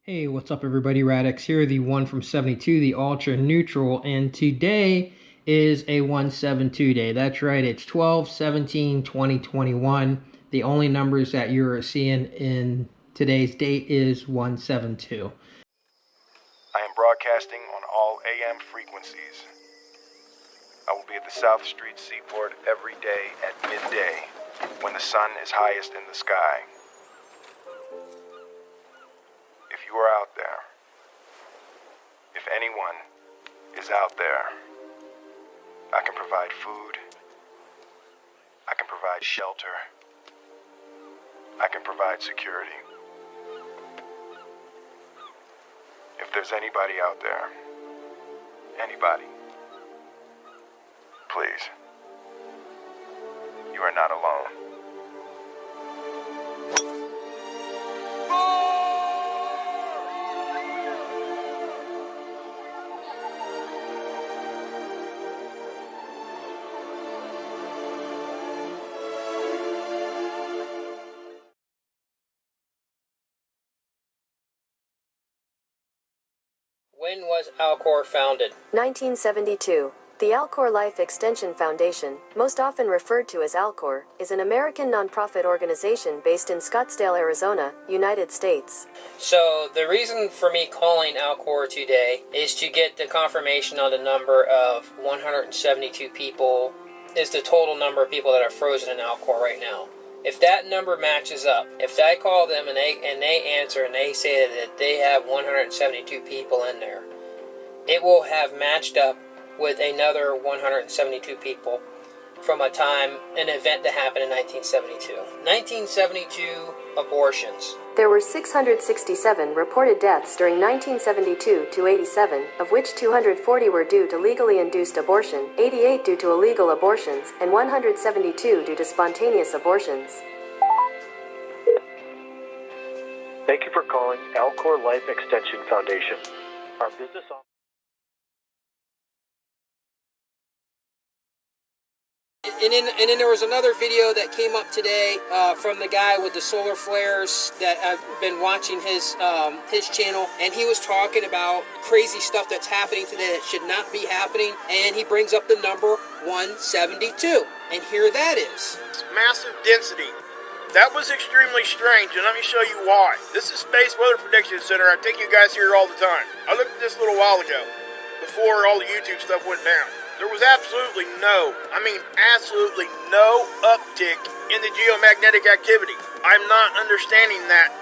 Hey, what's up everybody? Radix here, the one from 72, the Ultra Neutral, and today is a 172 day. That's right, it's 12/17/2021. The only numbers that you're seeing in today's date is 172. I am broadcasting on all AM frequencies. I will be at the South Street Seaport every day at midday when the sun is highest in the sky. If you are out there, if anyone is out there, I can provide food, I can provide shelter, I can provide security. If there's anybody out there, anybody, please, you are not alone. When was Alcor founded? 1972. The Alcor Life Extension Foundation, most often referred to as Alcor, is an American nonprofit organization based in Scottsdale, Arizona, United States. So the reason for me calling Alcor today is to get the confirmation on the number of 172 people is the total number of people that are frozen in Alcor right now. If that number matches up, if I call them and they answer and they say that they have 172 people in there, it will have matched up with another 172 people from an event that happened in 1972. 1972 abortions. There were 667 reported deaths during 1972 to 87, of which 240 were due to legally induced abortion, 88 due to illegal abortions, and 172 due to spontaneous abortions. Thank you for calling Alcor Life Extension Foundation. Our business office. And then there was another video that came up today from the guy with the solar flares that I've been watching his channel, and he was talking about crazy stuff that's happening today that should not be happening, and he brings up the number 172, and here that is. Massive density. That was extremely strange, and let me show you why. This is Space Weather Prediction Center. I take you guys here all the time. I looked at this a little while ago, before all the YouTube stuff went down. There was absolutely no uptick in the geomagnetic activity. I'm not understanding that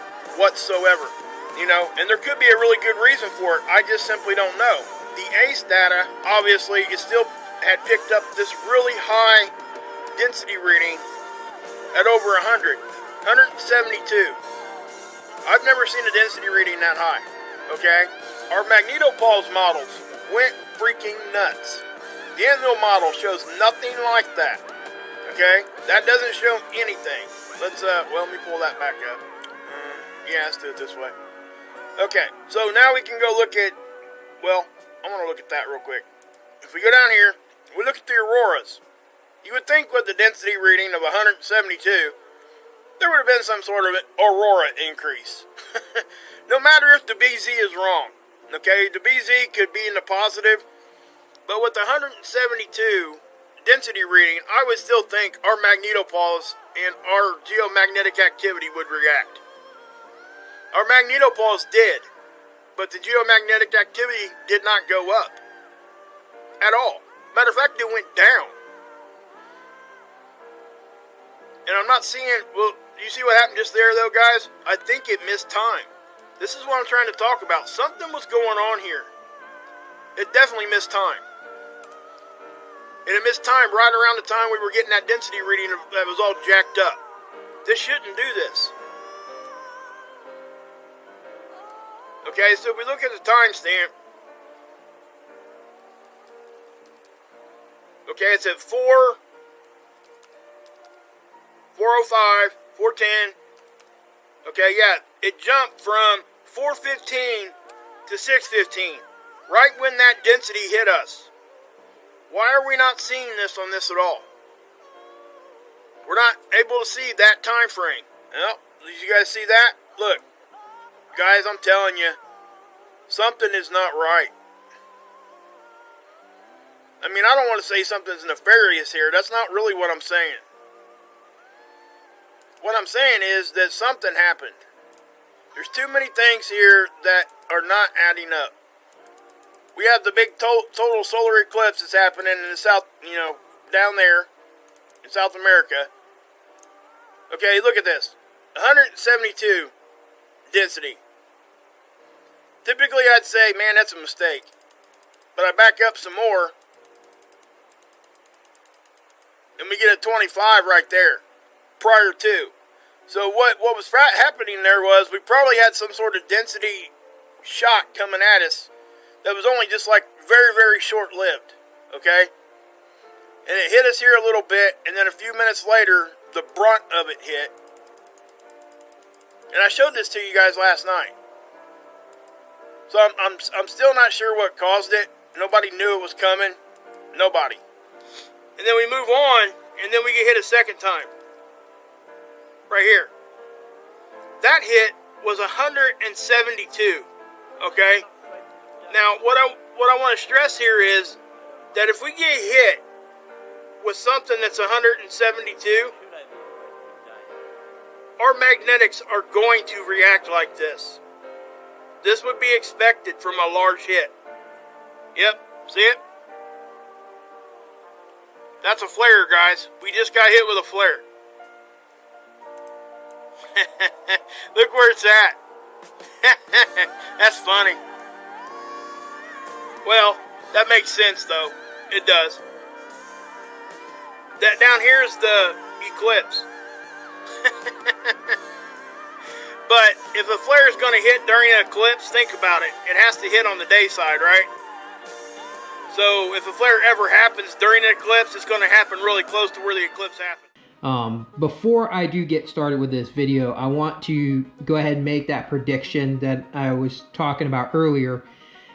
whatsoever. And there could be a really good reason for it. I just simply don't know. The ACE data, obviously, had picked up this really high density reading at over 100, 172. I've never seen a density reading that high, okay? Our magnetopause models went freaking nuts. The Enlil model shows nothing like that, okay? That doesn't show anything. Let me pull that back up. Yeah, let's do it this way. Okay, so now we can go look at, I want to look at that real quick. If we go down here, we look at the auroras. You would think with the density reading of 172, there would have been some sort of aurora increase. No matter if the BZ is wrong, okay? The BZ could be in the positive, but with the 172 density reading, I would still think our magnetopause and our geomagnetic activity would react. Our magnetopause did, but the geomagnetic activity did not go up at all. Matter of fact, it went down. And I'm not seeing, you see what happened just there though, guys? I think it missed time. This is what I'm trying to talk about. Something was going on here. It definitely missed time. And it missed time right around the time we were getting that density reading that was all jacked up. This shouldn't do this. Okay, so if we look at the timestamp, okay, it's at 4:05, 4:10. Okay, yeah, it jumped from 4:15 to 6:15, right when that density hit us. Why are we not seeing this on this at all? We're not able to see that time frame. Well, did you guys see that? Look, Guys, I'm telling you, something is not right. I mean, I don't want to say something's nefarious here. That's not really what I'm saying. What I'm saying is that something happened. There's too many things here that are not adding up. We have the big total solar eclipse that's happening in the south, down there in South America. Okay, look at this. 172 density. Typically I'd say, man, that's a mistake. But I back up some more, and we get a 25 right there, prior to. So what was happening there was we probably had some sort of density shock coming at us that was only just like very, very short-lived, okay? And it hit us here a little bit, and then a few minutes later, the brunt of it hit. And I showed this to you guys last night. So I'm still not sure what caused it. Nobody knew it was coming. Nobody. And then we move on, and then we get hit a second time. Right here. That hit was 172. Okay? Now, what I want to stress here is that if we get hit with something that's 172, our magnetics are going to react like this. This would be expected from a large hit. Yep, see it? That's a flare, guys. We just got hit with a flare. Look where it's at. That's funny. Well, that makes sense, though. It does. That down here is the eclipse. But if a flare is going to hit during an eclipse, think about it. It has to hit on the day side, right? So if a flare ever happens during an eclipse, it's going to happen really close to where the eclipse happened. Before I do get started with this video, I want to go ahead and make that prediction that I was talking about earlier.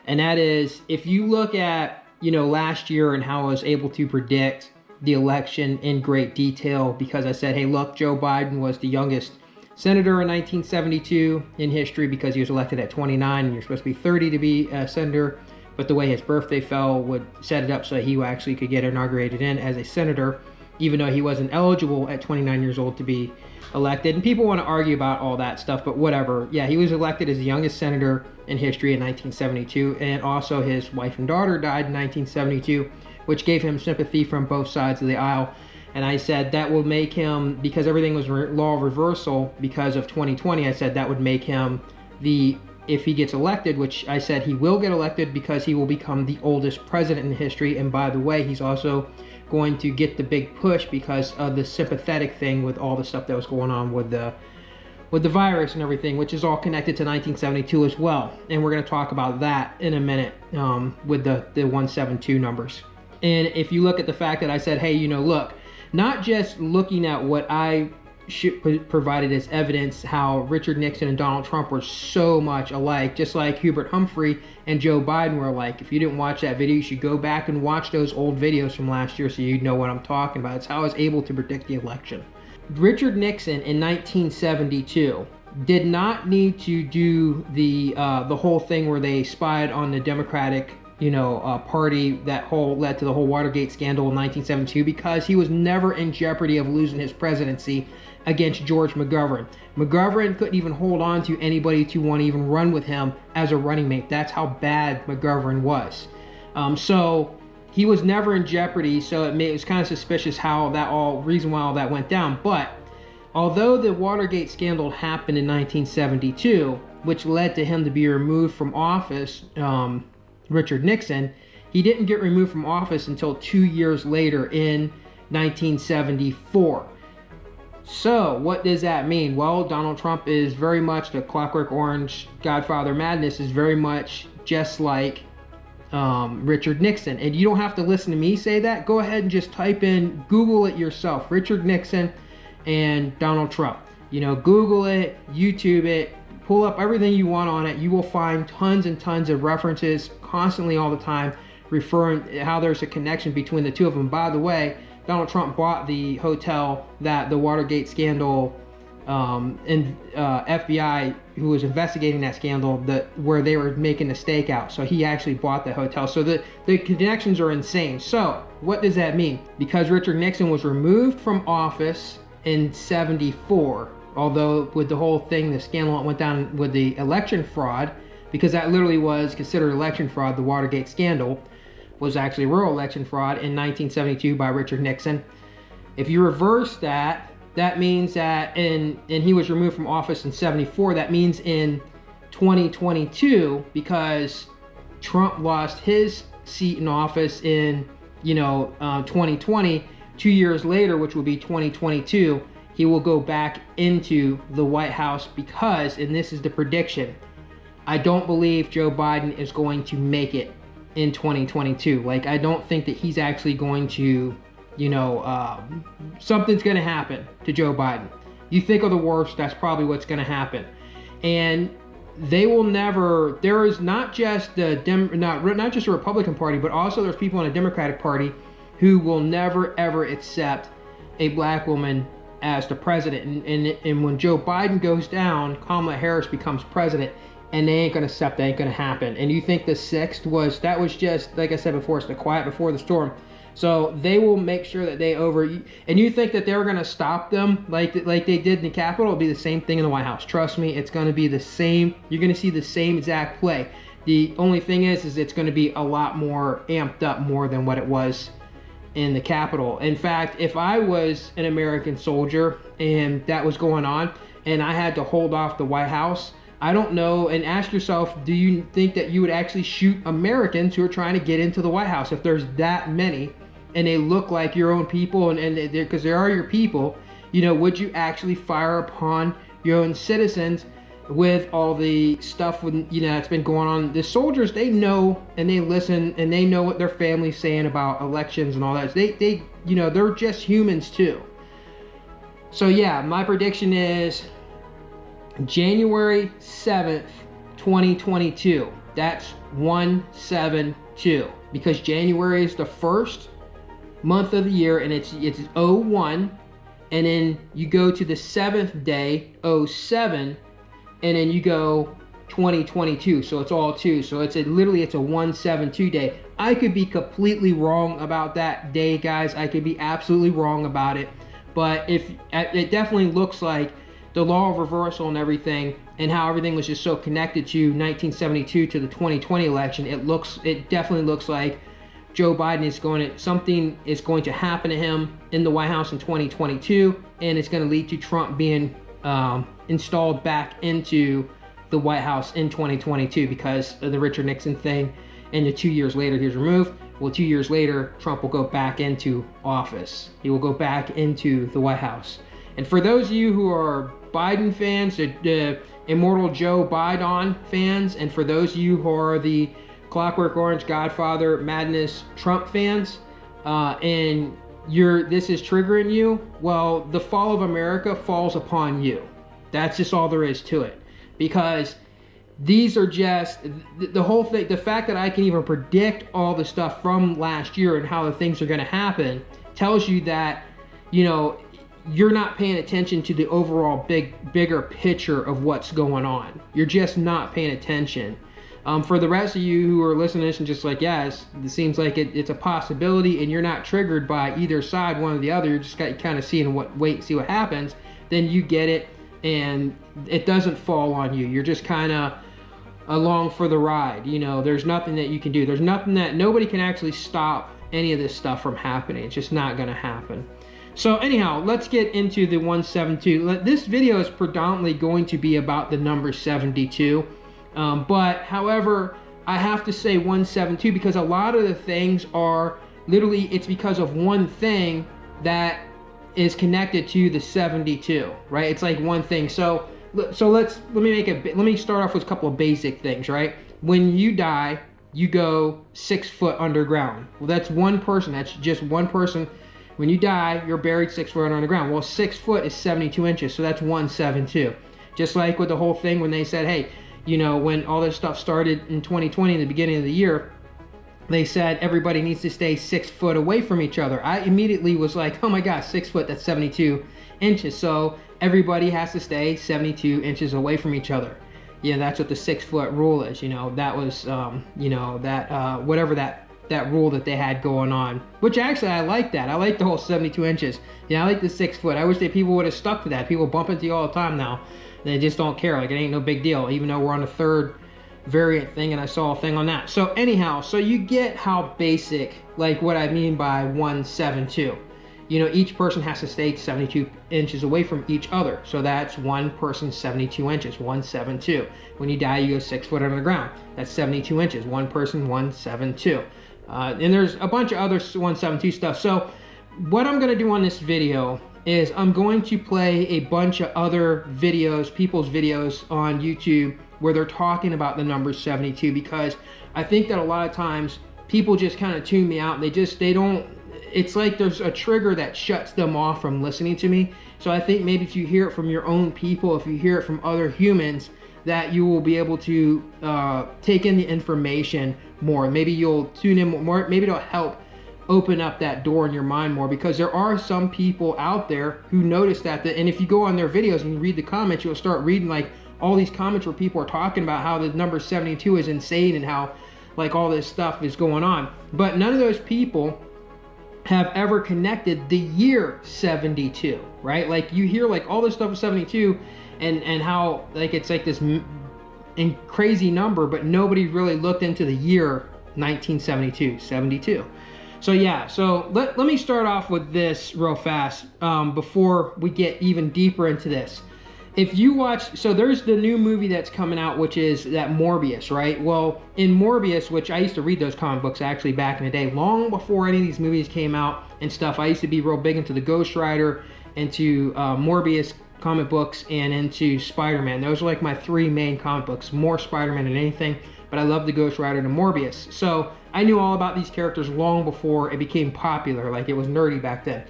And that is, if you look at, last year and how I was able to predict the election in great detail, because I said, hey, look, Joe Biden was the youngest senator in 1972 in history because he was elected at 29 and you're supposed to be 30 to be a senator. But the way his birthday fell would set it up so he actually could get inaugurated in as a senator, even though he wasn't eligible at 29 years old to be elected. And people want to argue about all that stuff, but whatever. Yeah, he was elected as the youngest senator in history in 1972, and also his wife and daughter died in 1972, which gave him sympathy from both sides of the aisle. And I said that will make him, because everything was law reversal because of 2020, I said that would make him if he gets elected, which I said he will get elected because he will become the oldest president in history. And by the way, he's also going to get the big push because of the sympathetic thing with all the stuff that was going on with the virus and everything, which is all connected to 1972 as well. And we're going to talk about that in a minute with the 172 numbers. And if you look at the fact that I said, hey, look, not just looking at what I provided as evidence, how Richard Nixon and Donald Trump were so much alike, just like Hubert Humphrey and Joe Biden were alike. If you didn't watch that video, you should go back and watch those old videos from last year so you know what I'm talking about. It's how I was able to predict the election. Richard Nixon in 1972 did not need to do the whole thing where they spied on the Democratic party that led to the whole Watergate scandal in 1972, because he was never in jeopardy of losing his presidency against George McGovern. McGovern couldn't even hold on to anybody to want to even run with him as a running mate. That's how bad McGovern was. So he was never in jeopardy. So it was kind of suspicious how reason why all that went down. But although the Watergate scandal happened in 1972, which led to him to be removed from office, Richard Nixon, he didn't get removed from office until 2 years later in 1974. So what does that mean? Well, Donald Trump is very much the Clockwork Orange Godfather Madness is very much just like Richard Nixon. And you don't have to listen to me say that. Go ahead and just type in, Google it yourself, Richard Nixon and Donald Trump. Google it, YouTube it, pull up everything you want on it. You will find tons and tons of references constantly all the time referring how there's a connection between the two of them. By the way, Donald Trump bought the hotel that the Watergate scandal FBI who was investigating that scandal, where they were making the stakeout. So he actually bought the hotel. So the connections are insane. So what does that mean? Because Richard Nixon was removed from office in 74, although with the whole thing, the scandal went down with the election fraud, because that literally was considered election fraud. The Watergate scandal was actually real election fraud in 1972 by Richard Nixon. If you reverse that, that means that and he was removed from office in 74. That means in 2022, because Trump lost his seat in office in 2020, 2 years later, which will be 2022, he will go back into the White House because, and this is the prediction, I don't believe Joe Biden is going to make it in 2022. Like, I don't think that he's actually going to, something's going to happen to Joe Biden. You think of the worst, that's probably what's going to happen. And they will never, there is not just not just the Republican Party, but also there's people in the Democratic Party who will never ever accept a black woman as the president. And when Joe Biden goes down, Kamala Harris becomes president, and they ain't gonna accept that. Ain't gonna happen. And you think the 6th was just, like I said before, it's the quiet before the storm. So they will make sure that and you think that they're gonna stop them like they did in the Capitol? It'll be the same thing in the White House. Trust me, it's gonna be the same. You're gonna see the same exact play. The only thing is it's gonna be a lot more amped up, more than what it was in the Capitol. In fact, if I was an American soldier and that was going on, and I had to hold off the White House, I don't know, and ask yourself, do you think that you would actually shoot Americans who are trying to get into the White House? If there's that many, and they look like your own people, and because they are your people, would you actually fire upon your own citizens with all the stuff that's been going on? The soldiers, they know, and they listen, and they know what their family's saying about elections and all that. They're just humans too. So yeah, my prediction is January 7th, 2022. That's 172, because January is the first month of the year, and it's 01, and then you go to the 7th day, 07, and then you go 2022. So it's all 2. So it's literally a 172 day. I could be completely wrong about that day, guys. I could be absolutely wrong about it, but it definitely looks like the law of reversal and everything, and how everything was just so connected to 1972 to the 2020 election. It definitely looks like Joe Biden something is going to happen to him in the White House in 2022, and it's going to lead to Trump being installed back into the White House in 2022 because of the Richard Nixon thing. And the 2 years later, he's removed. Well, 2 years later, Trump will go back into office. He will go back into the White House. And for those of you who are Biden fans, the Immortal Joe Biden fans, and for those of you who are the Clockwork Orange, Godfather, Madness, Trump fans, and this is triggering you, well, the fall of America falls upon you. That's just all there is to it. Because these are just, the whole thing, the fact that I can even predict all the stuff from last year and how the things are going to happen tells you that, you're not paying attention to the overall bigger picture of what's going on. You're just not paying attention. For the rest of you who are listening to this and just like, yes, it seems like it's a possibility, and you're not triggered by either side, one or the other, you're just kind of seeing see what happens, then you get it, and it doesn't fall on you. You're just kind of along for the ride. There's nothing that you can do. There's nothing that, nobody can actually stop any of this stuff from happening. It's just not going to happen. So anyhow, let's get into the 172. This video is predominantly going to be about the number 72. But however, I have to say 172 because a lot of the things are literally, it's because of one thing that is connected to the 72, right? It's like one thing. So let me start off with a couple of basic things, right? When you die, you go 6 foot underground. Well, that's one person. That's just one person. When you die, you're buried 6 foot underground. Well, 6 foot is 72 inches, so that's 172. Just like with the whole thing when they said, hey, when all this stuff started in 2020, in the beginning of the year, they said everybody needs to stay 6 foot away from each other. I immediately was like, oh my gosh, 6 foot, that's 72 inches. So everybody has to stay 72 inches away from each other. That's what the 6-foot rule is. That was, whatever that rule that they had going on, which actually I like that. I like the whole 72 inches. I like the 6 foot. I wish that people would have stuck to that. People bump into you all the time now. They just don't care. Like, it ain't no big deal, even though we're on the 3rd variant thing, and I saw a thing on that. So anyhow, so you get how basic, like what I mean by 172. Each person has to stay 72 inches away from each other. So that's one person 72 inches, 172. When you die, you go 6 foot under the ground. That's 72 inches, one person 172. And there's a bunch of other 172 stuff. So what I'm going to do on this video is I'm going to play a bunch of other videos, people's videos on YouTube where they're talking about the number 72, because I think that a lot of times people just kind of tune me out. They don't, it's like there's a trigger that shuts them off from listening to me. So I think maybe if you hear it from your own people, if you hear it from other humans, that you will be able to take in the information more. Maybe you'll tune in more. Maybe it'll help open up that door in your mind more, because there are some people out there who notice that, and if you go on their videos and you read the comments, you'll start reading like all these comments where people are talking about how the number 72 is insane and how like all this stuff is going on. But none of those people have ever connected the year 72, right? Like you hear like all this stuff with 72 and how like it's like this crazy number, but nobody really looked into the year 1972, 72. So yeah, so let me start off with this real fast before we get even deeper into this. If you watch, so there's the new movie that's coming out, which is that Morbius, right? Well, in Morbius, which I used to read those comic books actually back in the day, long before any of these movies came out and stuff. I used to be real big into the Ghost Rider, into Morbius comic books, and into Spider-Man. Those are like my 3 main comic books, more Spider-Man than anything, but I love the Ghost Rider and Morbius. So I knew all about these characters long before it became popular, like it was nerdy back then.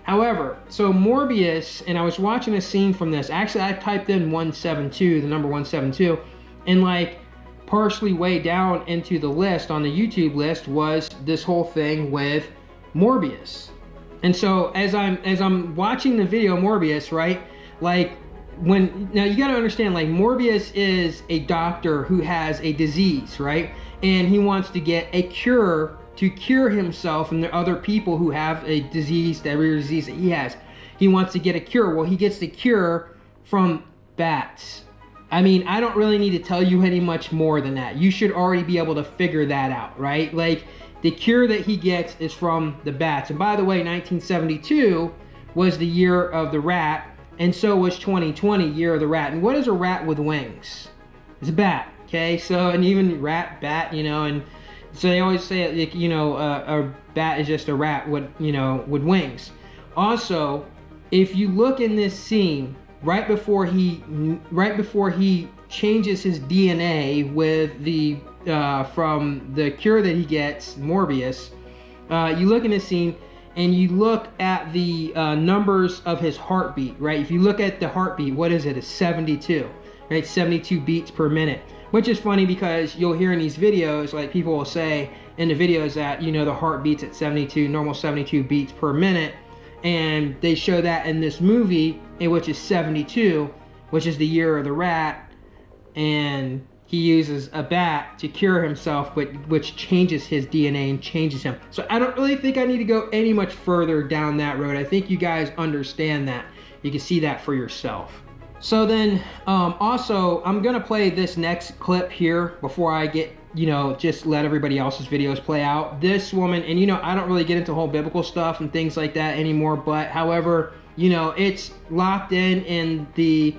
However, so Morbius, and I was watching a scene from this. Actually, I typed in 172, the number 172, and like partially way down into the list on the YouTube list was this whole thing with Morbius. And so as I'm watching the video Morbius, right? Like now you got to understand, like Morbius is a doctor who has a disease, right? And he wants to get a cure to cure himself and the other people who have a disease, every disease that he has. He wants to get a cure. Well, he gets the cure from bats. I mean, I don't really need to tell you any much more than that. You should already be able to figure that out, right? Like, the cure that he gets is from the bats. And by the way, 1972 was the year of the rat, and so was 2020, year of the rat. And what is a rat with wings? It's a bat, okay? So, and even rat, bat, and so they always say, like, a bat is just a rat with, with wings. Also, if you look in this scene, right before he changes his DNA with the from the cure that he gets, Morbius, you look in this scene and you look at the numbers of his heartbeat, right? If you look at the heartbeat, what is it? It's 72, right? 72 beats per minute. Which is funny because you'll hear in these videos, like people will say in the videos that, the heart beats at 72, normal 72 beats per minute. And they show that in this movie, which is 72, which is the year of the rat. And he uses a bat to cure himself, which changes his DNA and changes him. So I don't really think I need to go any much further down that road. I think you guys understand that. You can see that for yourself. So then, also, I'm going to play this next clip here before I get, just let everybody else's videos play out. This woman, and I don't really get into whole biblical stuff and things like that anymore, but however, it's locked in the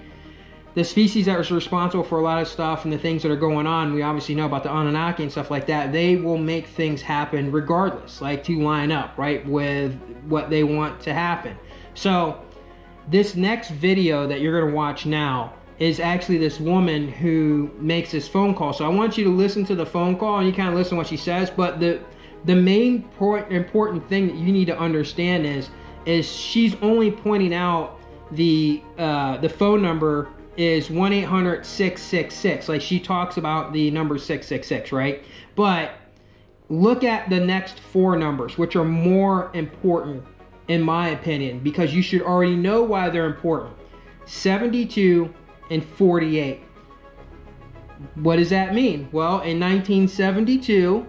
species that was responsible for a lot of stuff and the things that are going on. We obviously know about the Anunnaki and stuff like that. They will make things happen regardless, like to line up, right, with what they want to happen. So this next video that you're going to watch now is actually this woman who makes this phone call. So I want you to listen to the phone call and you kind of listen to what she says. But the main important thing that you need to understand is she's only pointing out the phone number is 1-800-666. Like, she talks about the number 666, right? But look at the next 4 numbers, which are more important in my opinion, because you should already know why they're important. 72, and 48. What does that mean? Well, in 1972,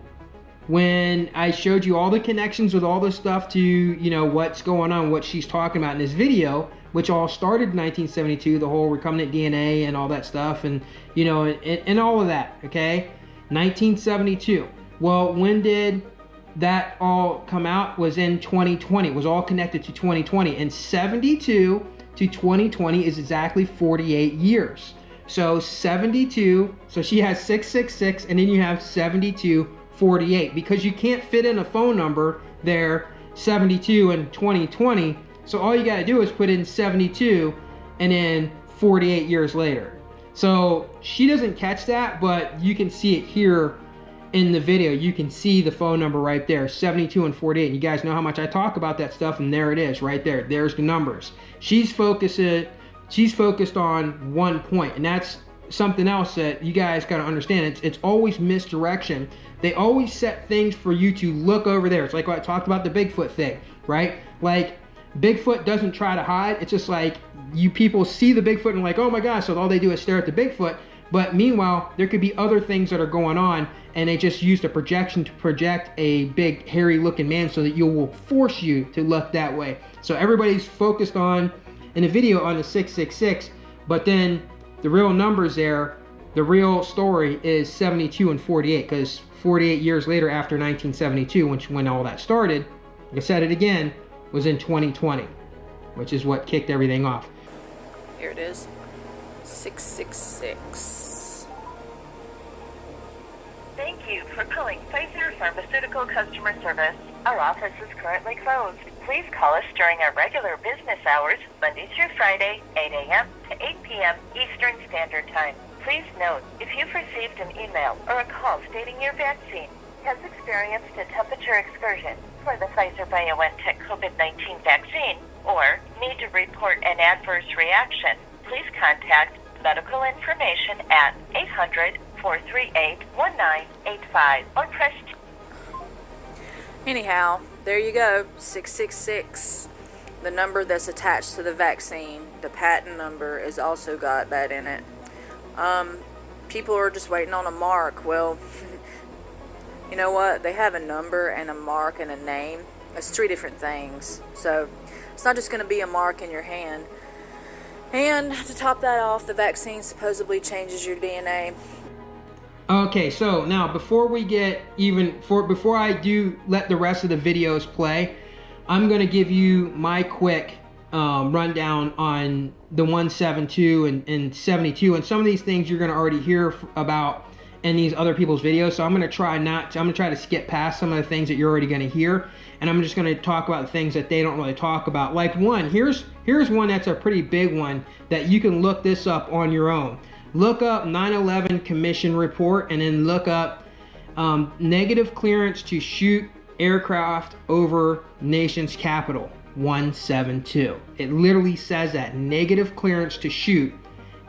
when I showed you all the connections with all the stuff to, you know, what's going on, what she's talking about in this video, which all started in 1972, the whole recombinant DNA and all that stuff, and, you know, and all of that, okay? 1972. Well, when did that all come out? Was in 2020. It was all connected to 2020. And 72 to 2020 is exactly 48 years. So 72, so she has 666, and then you have 72, 48, because you can't fit in a phone number there, 72 and 2020. So all you got to do is put in 72 and then 48 years later. So she doesn't catch that, but you can see it here in the video. You can see the phone number right there, 72 and 48. You guys know how much I talk about that stuff, and there it is right there. There's the numbers. She's focused on one point, and that's something else that you guys got to understand. It's always misdirection. They always set things for you to look over there. It's like what I talked about, the Bigfoot thing, right? Like, Bigfoot doesn't try to hide. It's just like you people see the Bigfoot and like, oh my gosh, so all they do is stare at the Bigfoot. But meanwhile, there could be other things that are going on, and they just used a projection to project a big hairy looking man so that you will force you to look that way. So everybody's focused on, in the video, on the 666, but then the real numbers there, the real story is 72 and 48, because 48 years later after 1972, when all that started, like I said it again, was in 2020, which is what kicked everything off. Here it is. 666. Thank you for calling Pfizer Pharmaceutical Customer Service. Our office is currently closed. Please call us during our regular business hours, Monday through Friday, 8 a.m. to 8 p.m. Eastern Standard Time. Please note, if you've received an email or a call stating your vaccine has experienced a temperature excursion for the Pfizer-BioNTech COVID-19 vaccine, or need to report an adverse reaction, please contact medical information at 800-438-1985 or press 2. Anyhow, there you go, 666. The number that's attached to the vaccine, the patent number, is also got that in it. People are just waiting on a mark. Well, you know what? They have a number and a mark and a name. It's three different things. So it's not just going to be a mark in your hand. And to top that off, the vaccine supposedly changes your DNA. Okay, so now before I do let the rest of the videos play, I'm going to give you my quick rundown on the 172 and 72, and some of these things you're going to already hear about in these other people's videos. So I'm going to try to skip past some of the things that you're already going to hear, and I'm just going to talk about the things that they don't really talk about. Like here's one that's a pretty big one that you can look this up on your own. Look up 9/11 Commission report, and then look up negative clearance to shoot aircraft over nation's capital, 172. It literally says that, negative clearance to shoot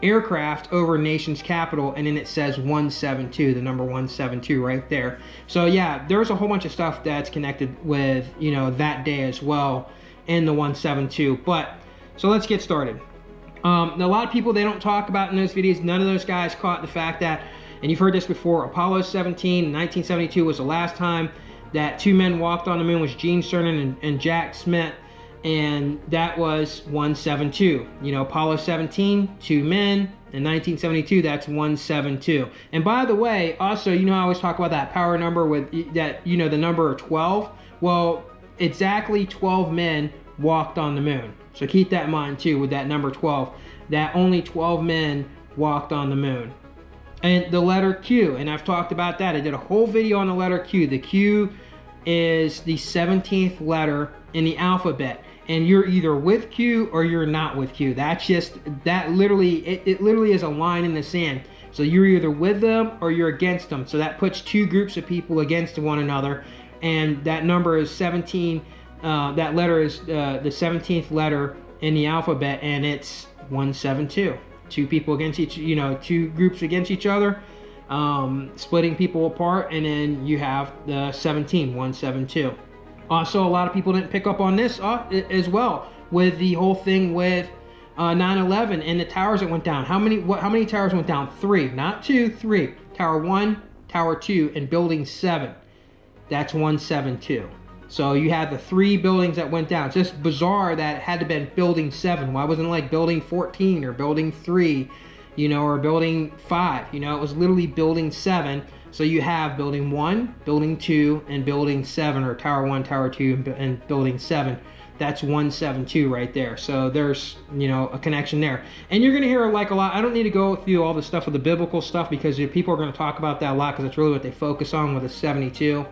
aircraft over nation's capital, and then it says 172, the number 172 right there. So yeah, there's a whole bunch of stuff that's connected with, you know, that day as well in the 172. But so let's get started. A lot of people, they don't talk about in those videos, none of those guys caught the fact that, and you've heard this before, Apollo 17 in 1972 was the last time that two men walked on the moon, was Gene Cernan and Jack Smith, and that was 172. You know, Apollo 17, two men, in 1972, that's 172. And by the way, also, you know, I always talk about that power number with that, you know, the number 12. Well, exactly 12 men walked on the moon. So keep that in mind too with that number 12, that only 12 men walked on the moon. And the letter Q, and I've talked about that. I did a whole video on the letter Q. The Q is the 17th letter in the alphabet, and you're either with Q or you're not with Q. That's just, that literally, it literally is a line in the sand. So you're either with them or you're against them. So that puts two groups of people against one another, and that number is 17. That letter is the 17th letter in the alphabet, and it's 172. Two people against each, you know, two groups against each other, splitting people apart, and then you have the 17, 172. Also, a lot of people didn't pick up on this as well, with the whole thing with 9/11 and the towers that went down. How many towers went down? 3, not 2, 3. Tower 1, Tower 2, and Building 7. That's 172. So you had the 3 buildings that went down. It's just bizarre that it had to been Building 7. Why wasn't it like Building 14 or Building 3, or Building 5? It was literally Building 7. So you have Building 1, Building 2, and Building 7, or Tower 1, Tower 2, and Building 7. That's 172 right there. So there's, a connection there. And you're going to hear like a lot. I don't need to go through all the stuff with the biblical stuff because people are going to talk about that a lot because that's really what they focus on with the 72.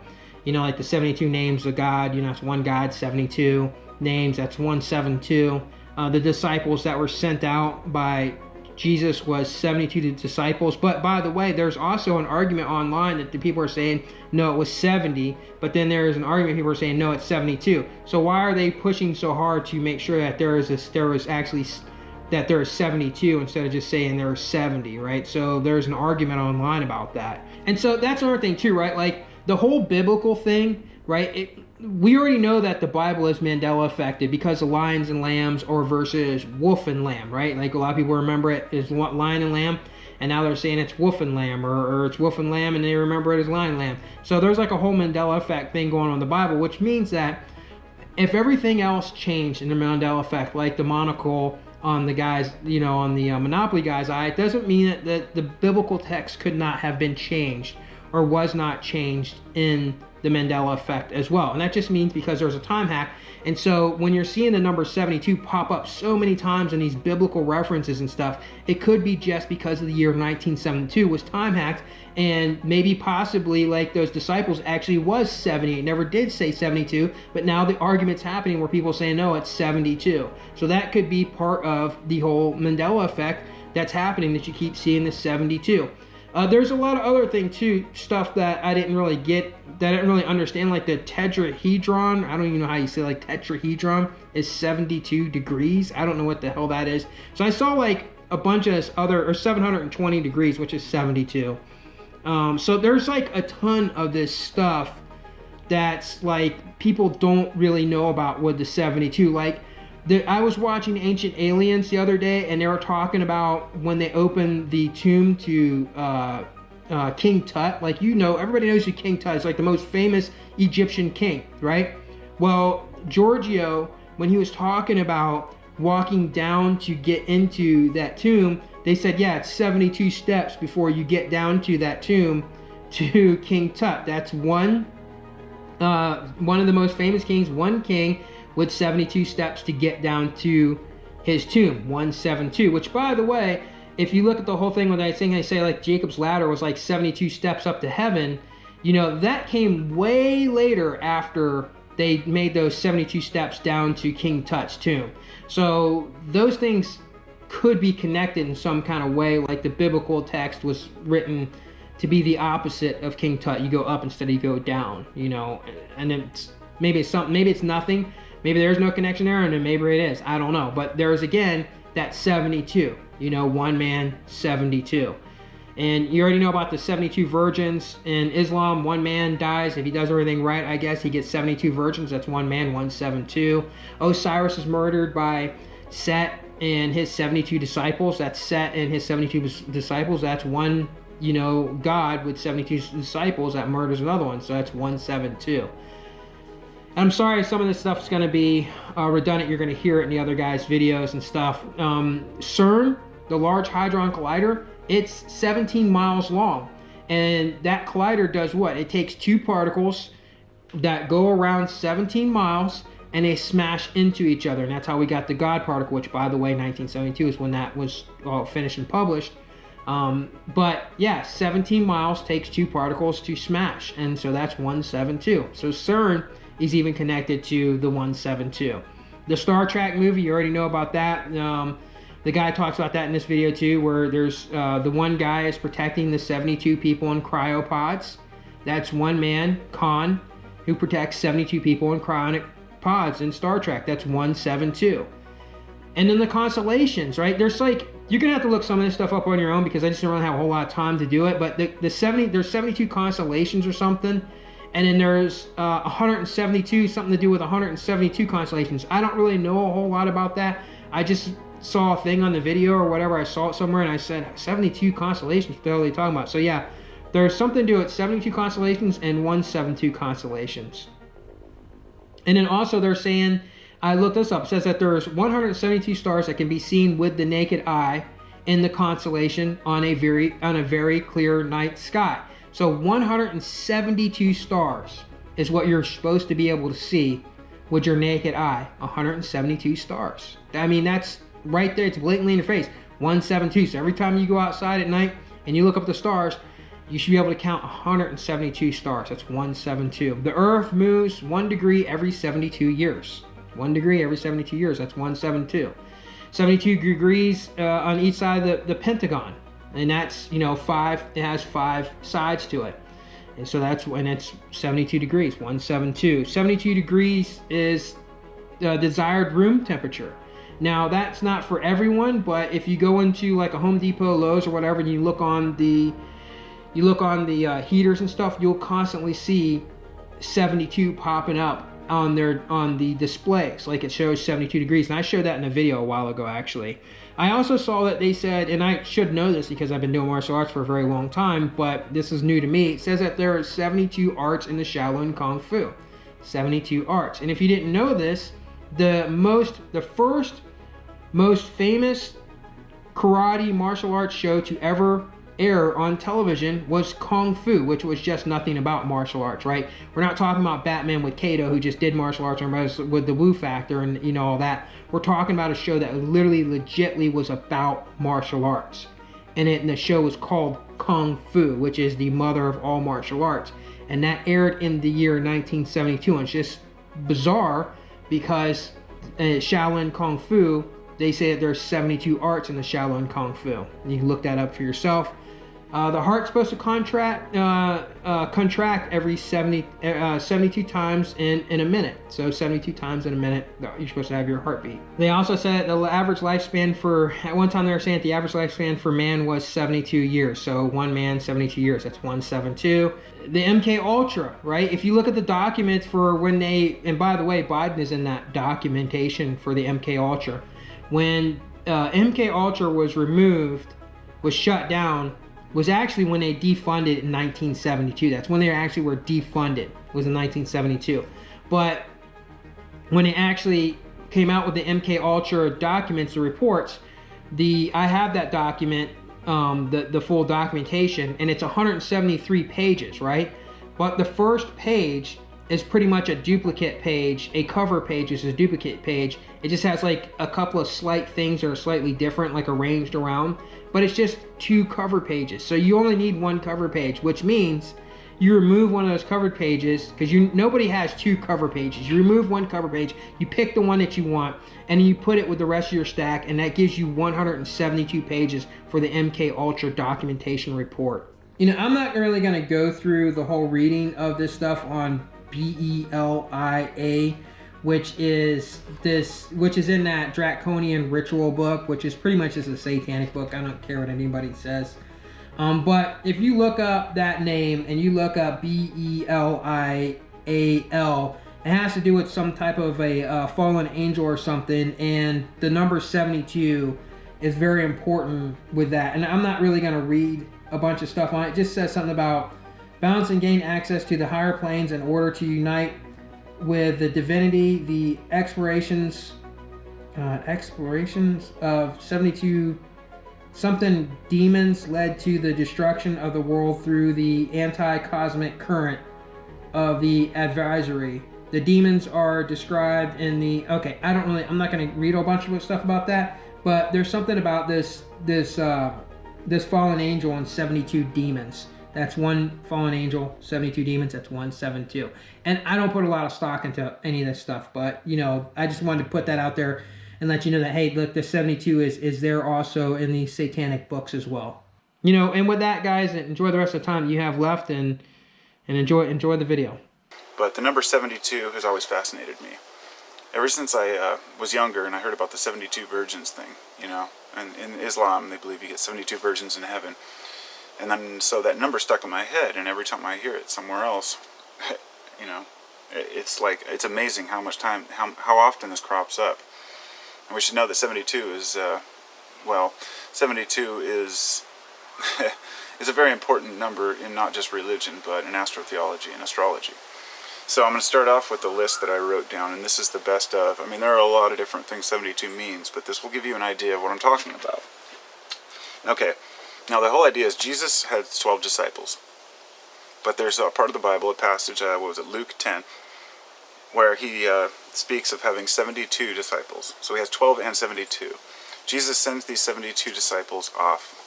Like the 72 names of God, it's one God, 72 names, that's 172. The disciples that were sent out by Jesus was 72 disciples. But by the way, there's also an argument online that the people are saying, no, it was 70. But then there's an argument, people are saying, no, it's 72. So why are they pushing so hard to make sure that there is 72 instead of just saying there are 70, right? So there's an argument online about that. And so that's another thing too, right? Like the whole biblical thing, right? We already know that the Bible is Mandela affected because the lions and lambs or versus wolf and lamb, right? Like a lot of people remember it as lion and lamb, and now they're saying it's wolf and lamb, or it's wolf and lamb, and they remember it as lion and lamb. So there's like a whole Mandela effect thing going on in the Bible, which means that if everything else changed in the Mandela effect, like the monocle on the guys, on the Monopoly guy's eye, it doesn't mean that the biblical text could not have been changed or was not changed in the Mandela effect as well. And that just means because there's a time hack. And so when you're seeing the number 72 pop up so many times in these biblical references and stuff, it could be just because of the year 1972 was time hacked, and maybe possibly like those disciples actually was 70. It never did say 72, but now the argument's happening where people say, no, it's 72. So that could be part of the whole Mandela effect that's happening, that you keep seeing the 72. There's a lot of other stuff that I didn't really get, that I didn't really understand, like the tetrahedron. I don't even know how you say like tetrahedron is 72 degrees. I don't know what the hell that is. So I saw like a bunch of or 720 degrees, which is 72. So there's like a ton of this stuff that's like people don't really know about with the 72. Like I was watching Ancient Aliens the other day, and they were talking about when they opened the tomb to King Tut. Like, everybody knows who King Tut is, like the most famous Egyptian king, right? Well, Giorgio, when he was talking about walking down to get into that tomb, they said, yeah, it's 72 steps before you get down to that tomb to King Tut. That's one of the most famous kings, one king with 72 steps to get down to his tomb, 172, which, by the way, if you look at the whole thing when I say like Jacob's ladder was like 72 steps up to heaven, that came way later after they made those 72 steps down to King Tut's tomb. So those things could be connected in some kind of way, like the biblical text was written to be the opposite of King Tut. You go up instead of you go down, and it's maybe it's nothing. Maybe there's no connection there, and then maybe it is. I don't know. But there's, again, that 72. One man, 72. And you already know about the 72 virgins in Islam. One man dies. If he does everything right, I guess he gets 72 virgins. That's one man, 172. Osiris is murdered by Set and his 72 disciples. That's Set and his 72 disciples. That's one, God with 72 disciples that murders another one. So that's 172. I'm sorry, some of this stuff is going to be redundant. You're going to hear it in the other guys' videos and stuff. CERN, the Large Hadron Collider, it's 17 miles long. And that collider does what? It takes two particles that go around 17 miles and they smash into each other. And that's how we got the God particle, which, by the way, 1972 is when that was finished and published. But yeah, 17 miles takes two particles to smash. And so that's 172. So CERN is even connected to the 172. The Star Trek movie, you already know about that. The guy talks about that in this video too, where there's the one guy is protecting the 72 people in cryopods. That's one man, Khan, who protects 72 people in cryonic pods in Star Trek. That's 172. And then the constellations, right? There's like, you're gonna have to look some of this stuff up on your own because I just don't really have a whole lot of time to do it. But there's 72 constellations or something. And then there's 172, something to do with 172 constellations. I don't really know a whole lot about that. I just saw a thing on the video or whatever. I saw it somewhere and I said 72 constellations. What the hell are they talking about? So yeah, there's something to it. 72 constellations and 172 constellations. And then also they're saying, I looked this up, it says that there's 172 stars that can be seen with the naked eye in the constellation on a very clear night sky. So 172 stars is what you're supposed to be able to see with your naked eye. 172 stars. I mean, that's right there. It's blatantly in your face. 172. So every time you go outside at night and you look up the stars, you should be able to count 172 stars. That's 172. The Earth moves 1 degree every 72 years. 1 degree every 72 years. That's 172. 72 degrees on each side of the Pentagon. And that's, you know, it has 5 sides to it. And so that's when it's 72 degrees, 172. 72 degrees is the desired room temperature. Now, that's not for everyone, but if you go into like a Home Depot, Lowe's, or whatever, and you look on the heaters and stuff, you'll constantly see 72 popping up on the displays, like it shows 72 degrees. And I showed that in a video a while ago, actually. I also saw that they said, and I should know this because I've been doing martial arts for a very long time, but this is new to me. It says that there are 72 arts in the Shaolin Kung Fu. 72 arts. And if you didn't know this, the first most famous karate martial arts show to ever air on television was Kung Fu, which was just nothing about martial arts, right? We're not talking about Batman with Kato, who just did martial arts with the Wu Factor and, you know, all that. We're talking about a show that literally legitly was about martial arts. And the show was called Kung Fu, which is the mother of all martial arts. And that aired in the year 1972. And it's just bizarre because Shaolin Kung Fu, they say that there's 72 arts in the Shaolin Kung Fu. You can look that up for yourself. The heart's supposed to contract every 72 times in a minute. So 72 times in a minute, you're supposed to have your heartbeat. They also said the average lifespan at one time they were saying that the average lifespan for man was 72 years. So one man, 72 years, that's 172. The MK Ultra, right? If you look at the documents for when and by the way, Biden is in that documentation for the MK Ultra. When MK Ultra was shut down, was actually when they defunded in 1972. That's when they actually were defunded, was in 1972. But when they actually came out with the MK Ultra documents, the reports, I have that document, the full documentation, and it's 173 pages, right? But the first page is pretty much a duplicate page. A cover page is a duplicate page. It just has like a couple of slight things that are slightly different, like arranged around, but it's just 2 cover pages. So you only need 1 cover page, which means you remove one of those covered pages, because nobody has 2 cover pages. You remove 1 cover page, you pick the one that you want, and you put it with the rest of your stack, and that gives you 172 pages for the MK Ultra documentation report. You know, I'm not really going to go through the whole reading of this stuff on BELIA, which is in that Draconian Ritual book, which is pretty much just a satanic book. I don't care what anybody says. But if you look up that name and you look up BELIAL, it has to do with some type of a fallen angel or something, and the number 72 is very important with that. And I'm not really going to read a bunch of stuff on it. It just says something about balance and gain access to the higher planes in order to unite with the divinity. The explorations of 72 something demons led to the destruction of the world through the anti-cosmic current of the advisory. The demons are described in the... Okay, I'm not going to read a bunch of stuff about that, but there's something about this fallen angel and 72 demons. That's 1 fallen angel, 72 demons, that's 172. And I don't put a lot of stock into any of this stuff, but, you know, I just wanted to put that out there and let you know that, hey, look, the 72 is there also in the satanic books as well. You know, and with that, guys, enjoy the rest of the time you have left and enjoy the video. But the number 72 has always fascinated me. Ever since I was younger and I heard about the 72 virgins thing, you know, and in Islam they believe you get 72 virgins in heaven. And then, so that number stuck in my head, and every time I hear it somewhere else, you know, it's like, it's amazing how much time, how often this crops up. And we should know that 72 is, 72 is is a very important number in not just religion, but in astrotheology and astrology. So I'm going to start off with the list that I wrote down, and this is the best of. I mean, there are a lot of different things 72 means, but this will give you an idea of what I'm talking about. Okay, now the whole idea is Jesus had 12 disciples, but there's a part of the Bible, a passage, Luke 10, where he speaks of having 72 disciples. So he has 12 and 72. Jesus sends these 72 disciples off.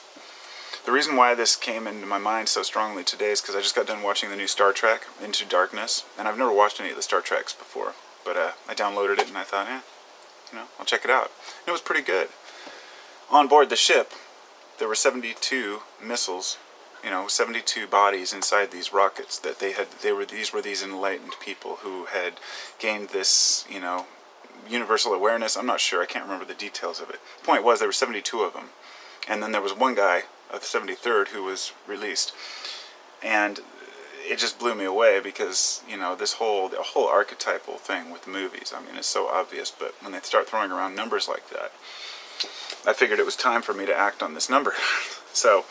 The reason why this came into my mind so strongly today is because I just got done watching the new Star Trek, Into Darkness, and I've never watched any of the Star Treks before, but I downloaded it and I thought, I'll check it out. And it was pretty good. On board the ship, there were 72 missiles, 72 bodies inside these rockets that these were these enlightened people who had gained this, universal awareness. I'm not sure, I can't remember the details of it. The point was there were 72 of them, and then there was one guy, of the 73rd, who was released, and it just blew me away because the whole archetypal thing with the movies. I mean, it's so obvious, but when they start throwing around numbers like that, I figured it was time for me to act on this number. So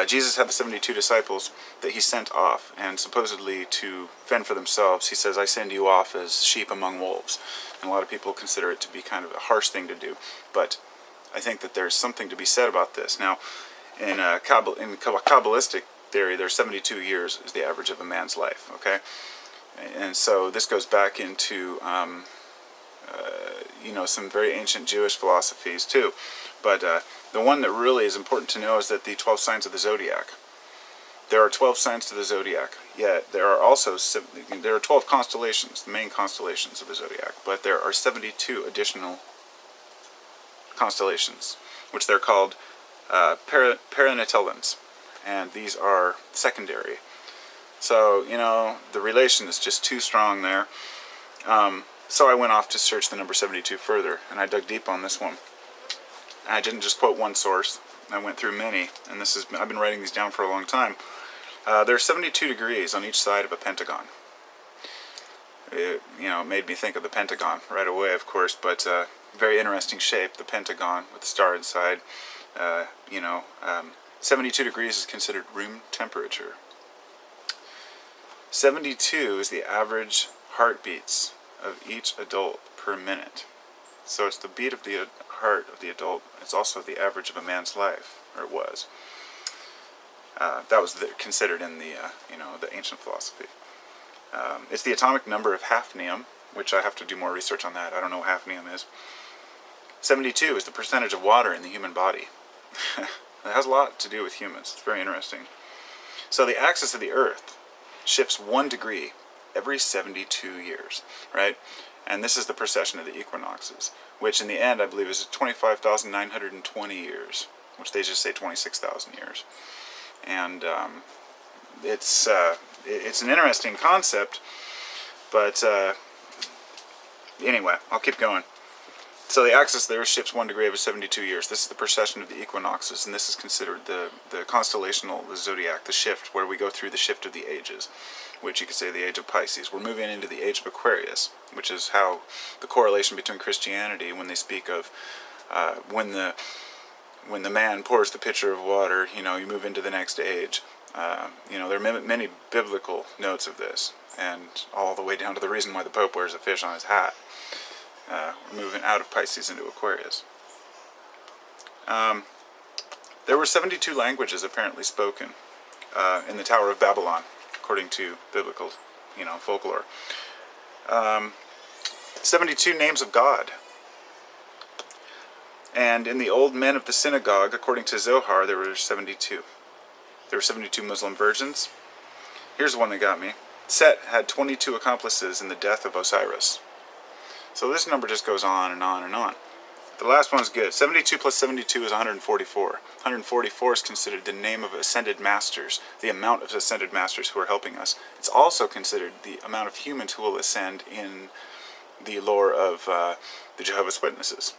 Jesus had the 72 disciples that he sent off, and supposedly to fend for themselves, he says, "I send you off as sheep among wolves." And a lot of people consider it to be kind of a harsh thing to do, but I think that there's something to be said about this. Now, in Kabbalistic theory, there's 72 years is the average of a man's life, okay? And so this goes back into, some very ancient Jewish philosophies too. But the one that really is important to know is that the 12 signs of the zodiac. There are 12 signs to the zodiac, yet there are also 12 constellations, the main constellations of the zodiac, but there are 72 additional constellations, which they're called Paranatelans, and these are secondary. So, the relation is just too strong there. So I went off to search the number 72 further, and I dug deep on this one. I didn't just quote one source, I went through many, and I've been writing these down for a long time. There are 72 degrees on each side of a pentagon. It made me think of the Pentagon right away, of course, but very interesting shape, the Pentagon with the star inside. 72 degrees is considered room temperature. 72 is the average heartbeats of each adult per minute. So it's the beat of the heart of the adult. It's also the average of a man's life, or it was. That was considered in the ancient philosophy. It's the atomic number of hafnium, which I have to do more research on that. I don't know what hafnium is. 72 is the percentage of water in the human body. It has a lot to do with humans. It's very interesting. So the axis of the Earth shifts 1 degree every 72 years, right? And this is the precession of the equinoxes, which in the end I believe is 25,920 years, which they just say 26,000 years. And it's an interesting concept, but anyway, I'll keep going. So the axis there shifts 1 degree every 72 years. This is the precession of the equinoxes, and this is considered the constellational, the zodiac, the shift, where we go through the shift of the ages, which you could say the age of Pisces. We're moving into the age of Aquarius, which is how the correlation between Christianity, when they speak of when the man pours the pitcher of water, you move into the next age. There are many biblical notes of this, and all the way down to the reason why the Pope wears a fish on his hat. We're moving out of Pisces into Aquarius. There were 72 languages apparently spoken in the Tower of Babylon, according to biblical, folklore. 72 names of God. And in the old men of the synagogue, according to Zohar, there were 72. There were 72 Muslim virgins. Here's one that got me. Set had 22 accomplices in the death of Osiris. So this number just goes on and on and on. The last one's good. 72 plus 72 is 144. 144 is considered the name of ascended masters, the amount of ascended masters who are helping us. It's also considered the amount of humans who will ascend in the lore of the Jehovah's Witnesses.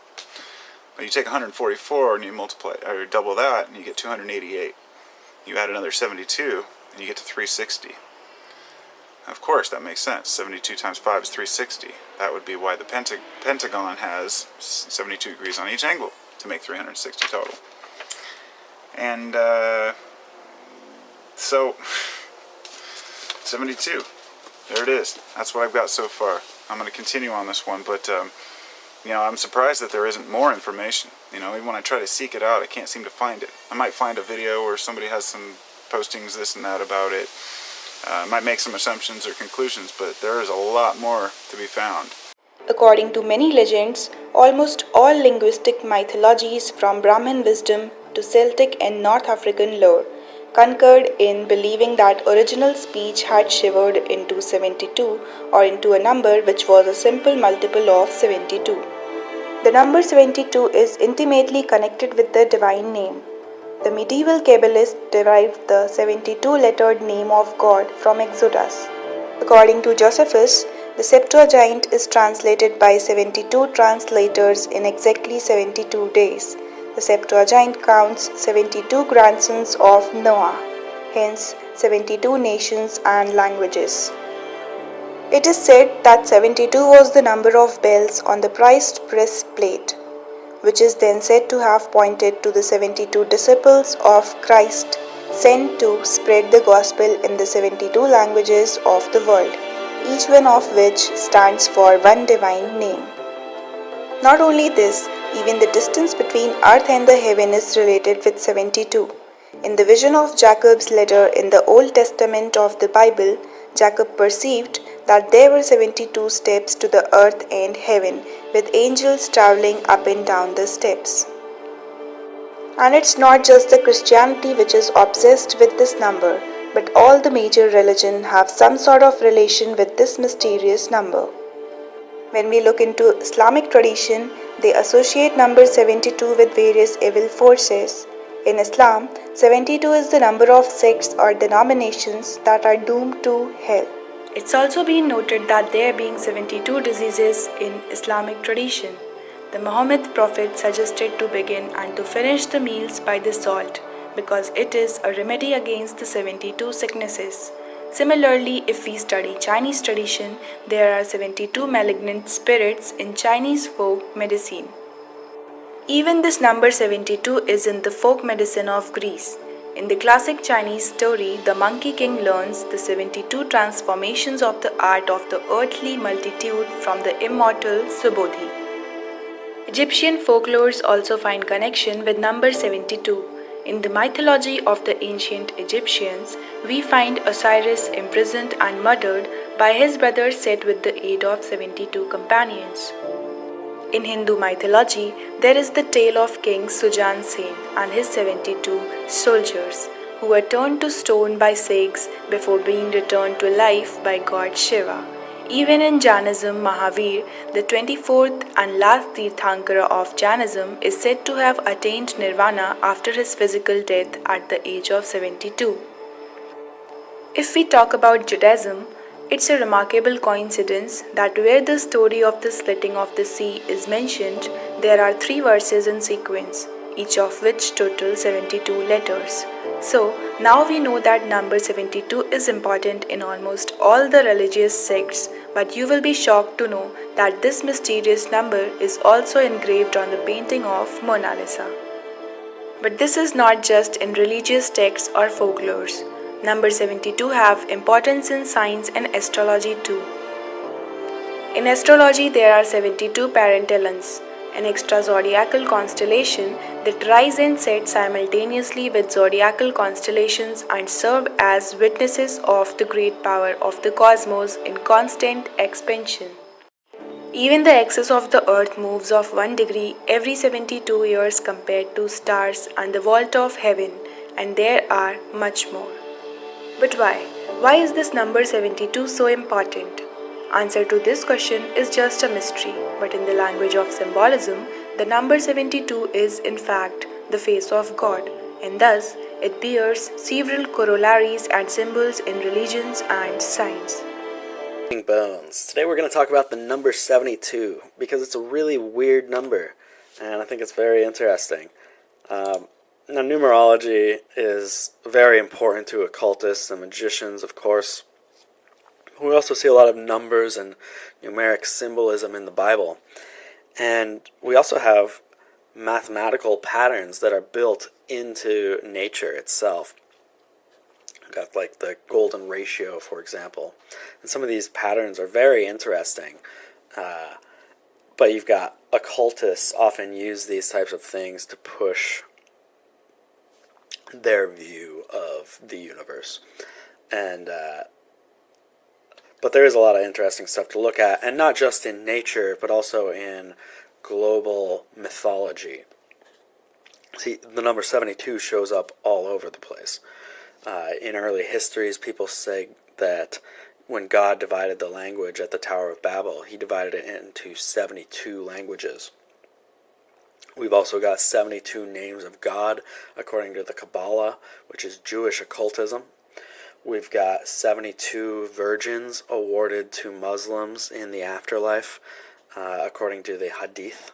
But you take 144 and you multiply, or double that, and you get 288. You add another 72, and you get to 360. of course, that makes sense. 72 times 5 is 360. That would be why the pentagon has 72 degrees on each angle to make 360 total. And so 72. There it is. That's what I've got so far. I'm going to continue on this one, but I'm surprised that there isn't more information. Even when I try to seek it out, I can't seem to find it. I might find a video or somebody has some postings, this and that about it. Might make some assumptions or conclusions, but there is a lot more to be found. According to many legends, almost all linguistic mythologies from Brahmin wisdom to Celtic and North African lore concurred in believing that original speech had shivered into 72 or into a number which was a simple multiple of 72. The number 72 is intimately connected with the divine name. The medieval Kabbalists derived the 72-lettered name of God from Exodus. According to Josephus, the Septuagint is translated by 72 translators in exactly 72 days. The Septuagint counts 72 grandsons of Noah, hence 72 nations and languages. It is said that 72 was the number of bells on the prized breastplate, which is then said to have pointed to the 72 disciples of Christ sent to spread the gospel in the 72 languages of the world, each one of which stands for one divine name. Not only this, even the distance between earth and the heaven is related with 72. In the vision of Jacob's ladder in the Old Testament of the Bible, Jacob perceived that there were 72 steps to the earth and heaven, with angels traveling up and down the steps. And it's not just the Christianity which is obsessed with this number, but all the major religions have some sort of relation with this mysterious number. When we look into Islamic tradition, they associate number 72 with various evil forces. In Islam, 72 is the number of sects or denominations that are doomed to hell. It's also been noted that there being 72 diseases in Islamic tradition. The Muhammad Prophet suggested to begin and to finish the meals by the salt because it is a remedy against the 72 sicknesses. Similarly, if we study Chinese tradition, there are 72 malignant spirits in Chinese folk medicine. Even this number 72 is in the folk medicine of Greece. In the classic Chinese story, the Monkey King learns the 72 transformations of the art of the earthly multitude from the immortal Subodhi. Egyptian folklores also find connection with number 72. In the mythology of the ancient Egyptians, we find Osiris imprisoned and murdered by his brother Set with the aid of 72 companions. In Hindu mythology, there is the tale of King Sujan Sen and his 72 soldiers, who were turned to stone by Sikhs before being returned to life by god Shiva. Even in Jainism, Mahavir, the 24th and last Tirthankara of Jainism, is said to have attained nirvana after his physical death at the age of 72. If we talk about Judaism, it's a remarkable coincidence that where the story of the slitting of the sea is mentioned, there are 3 verses in sequence, each of which total 72 letters. So, now we know that number 72 is important in almost all the religious sects, but you will be shocked to know that this mysterious number is also engraved on the painting of Mona Lisa. But this is not just in religious texts or folklores. Number 72 have importance in science and astrology too. In astrology, there are 72 parentalons, an extra zodiacal constellation that rise and set simultaneously with zodiacal constellations and serve as witnesses of the great power of the cosmos in constant expansion. Even the axis of the earth moves of 1 degree every 72 years compared to stars and the vault of heaven, and there are much more. But why? Why is this number 72 so important? Answer to this question is just a mystery, but in the language of symbolism, the number 72 is in fact the face of God, and thus it bears several corollaries and symbols in religions and science. Bones. Today we're going to talk about the number 72 because it's a really weird number, and I think it's very interesting. Now, numerology is very important to occultists and magicians, of course, We also see a lot of numbers and numeric symbolism in the Bible. And we also have mathematical patterns that are built into nature itself. We've got like the golden ratio, for example. And some of these patterns are very interesting. But you've got occultists often use these types of things to push their view of the universe. And but there is a lot of interesting stuff to look at, and not just in nature, but also in global mythology. See, the number 72 shows up all over the place. In early histories, people say that when God divided the language at the Tower of Babel, he divided it into 72 languages. We've also got 72 names of God, according to the Kabbalah, which is Jewish occultism. We've got 72 virgins awarded to Muslims in the afterlife, according to the Hadith.